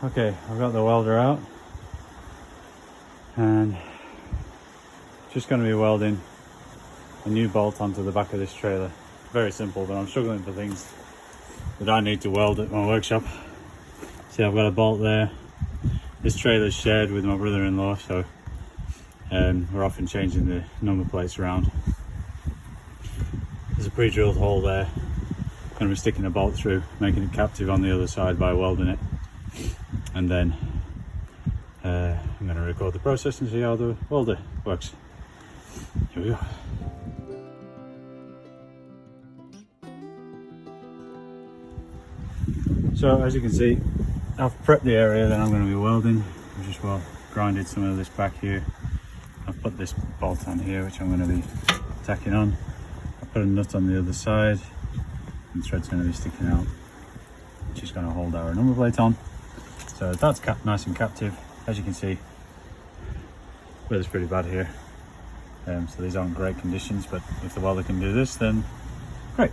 Okay, I've got the welder out and just going to be welding a new bolt onto the back of this trailer. Very simple, but I'm struggling for things that I need to weld at my workshop. See, I've got a bolt there. This trailer's shared with my brother-in-law, so we're often changing the number plates around. There's a pre-drilled hole there. I'm going to be sticking a bolt through, making it captive on the other side by welding it. And then I'm going to record the process and see how the welder works. Here we go. So as you can see, I've prepped the area that I'm going to be welding. I've just grinded some of this back here. I've put this bolt on here, which I'm going to be tacking on. I put a nut on the other side, and the thread's going to be sticking out, which is going to hold our number plate on. So that's nice and captive. As you can see, weather's pretty bad here. So these aren't great conditions, but if the welder can do this, then great.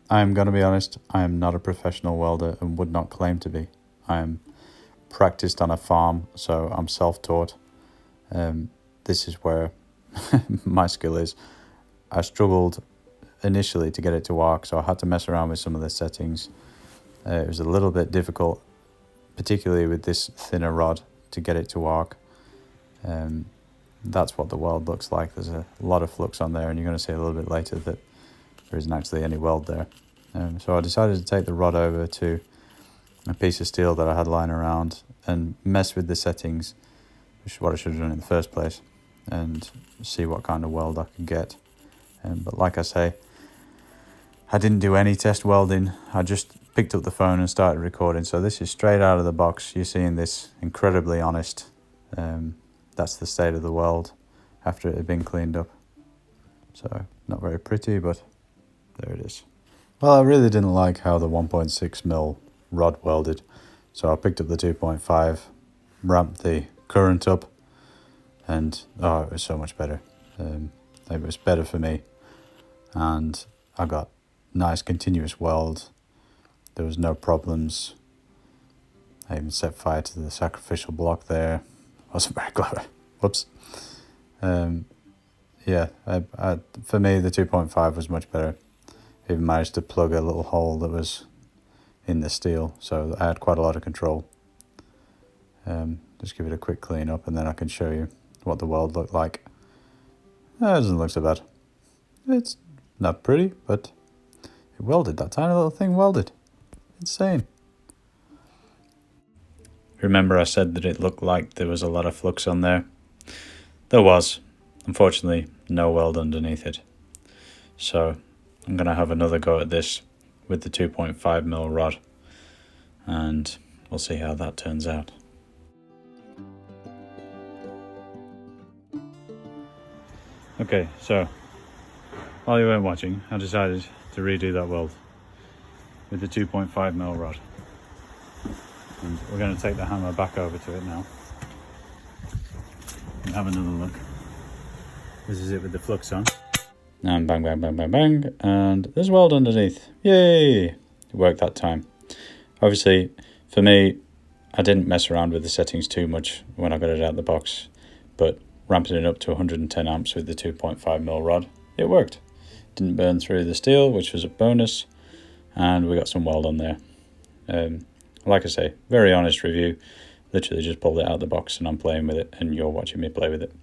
I'm going to be honest, I am not a professional welder and would not claim to be. I am practiced on a farm, so I'm self-taught. This is where my skill is. I struggled initially to get it to work, so I had to mess around with some of the settings. It was a little bit difficult, particularly with this thinner rod, to get it to work. That's what the weld looks like. There's a lot of flux on there, and you're going to see a little bit later that there isn't actually any weld there. So I decided to take the rod over to a piece of steel that I had lying around and mess with the settings, which is what I should have done in the first place, and see what kind of weld I could get. But like I say, I didn't do any test welding. I just picked up the phone and started recording. So this is straight out of the box. You're seeing this incredibly honest. That's the state of the weld after it had been cleaned up. So not very pretty, but there it is. Well, I really didn't like how the 1.6mm rod welded, so I picked up the 2.5, ramped the current up, and it was so much better. It was better for me, and I got nice continuous weld. There was no problems. I even set fire to the sacrificial block there. Wasn't very clever. Whoops. Yeah, for me the 2.5 was much better. Even managed to plug a little hole that was in the steel, so I had quite a lot of control. Just give it a quick clean up and then I can show you what the weld looked like. It doesn't look so bad. It's not pretty, but it welded. That tiny little thing welded. Insane. Remember I said that it looked like there was a lot of flux on there? There was. Unfortunately, no weld underneath it. So I'm going to have another go at this with the 2.5mm rod, and we'll see how that turns out. Okay, so while you weren't watching, I decided to redo that weld with the 2.5mm rod. And we're going to take the hammer back over to it now and have another look. This is it with the flux on. And bang, bang, bang, bang, bang, and there's weld underneath. Yay! It worked that time. Obviously, for me, I didn't mess around with the settings too much when I got it out of the box, but ramping it up to 110 amps with the 2.5mm rod, it worked. Didn't burn through the steel, which was a bonus, and we got some weld on there. Like I say, very honest review. Literally just pulled it out of the box and I'm playing with it, and you're watching me play with it.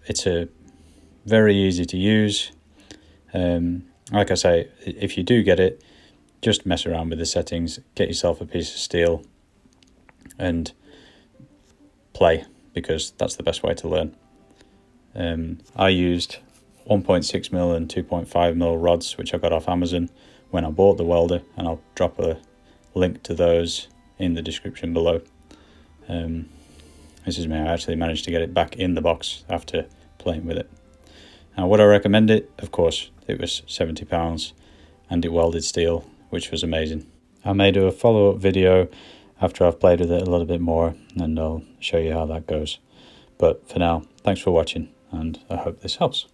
It's a very easy to use. Like I say, if you do get it, just mess around with the settings, get yourself a piece of steel and play, because that's the best way to learn. I used 1.6mm and 2.5mm rods, which I got off Amazon when I bought the welder, and I'll drop a link to those in the description below. This is me. I actually managed to get it back in the box after playing with it. Now, would I recommend it? Of course. It was £70 and it welded steel, which was amazing. I may do a follow-up video after I've played with it a little bit more, and I'll show you how that goes. But for now, thanks for watching, and I hope this helps.